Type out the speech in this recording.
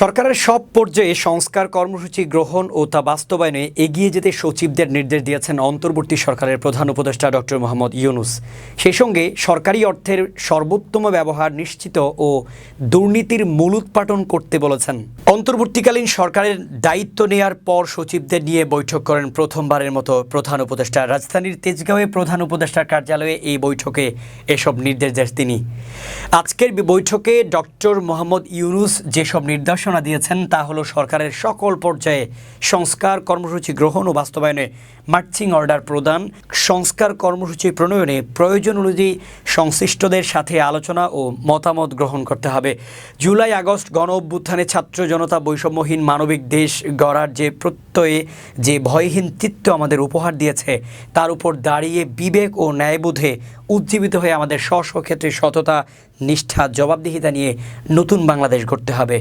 সরকারের সব পর্যায়ে সংস্কার কর্মসূচি গ্রহণ ও তা বাস্তবায়নে এগিয়ে যেতে সচিবদের নির্দেশ দিয়েছেন অন্তর্বর্তী সরকারের প্রধান উপদেষ্টা ডক্টর মোহাম্মদ ইউনূস। সেই সঙ্গে সরকারি অর্থের সর্বোত্তম ব্যবহার নিশ্চিত ও দুর্নীতির মূলোৎপাটন করতে বলেছেন। অন্তর্বর্তীকালীন সরকারের দায়িত্ব নেয়ার পর সচিবদের নিয়ে বৈঠক করেন প্রথমবারের মতো প্রধান উপদেষ্টা। রাজধানীর তেজগাঁওয়ে প্রধান উপদেষ্টার কার্যালয়ে এই বৈঠকে এসব নির্দেশ দেন তিনি। আজকের বৈঠকে ডক্টর মোহাম্মদ ইউনূস যেসব নির্দেশনা দিয়েছেন তা হলো সরকারের সকল পর্যায়ে সংস্কার কর্মসূচি গ্রহণ ও বাস্তবায়নে মার্চিং অর্ডার প্রদান, সংস্কার কর্মসূচি প্রণয়নে প্রয়োজন অনুযায়ী সংশ্লিষ্টদের সাথে আলোচনা ও মতামত গ্রহণ করতে হবে। জুলাই আগস্ট গণ অভ্যুত্থানে ছাত্র জনতা বৈষম্যহীন মানবিক দেশ গড়ার যে প্রত্যয়ে যে ভয়হীন চিত্ত আমাদের উপহার দিয়েছে তার উপর দাঁড়িয়ে বিবেক ও ন্যায়বোধে উজ্জীবিত হয়ে আমাদের স্ব স্ব ক্ষেত্রে সততা, নিষ্ঠা, জবাবদিহিতা নিয়ে নতুন বাংলাদেশ গড়তে হবে।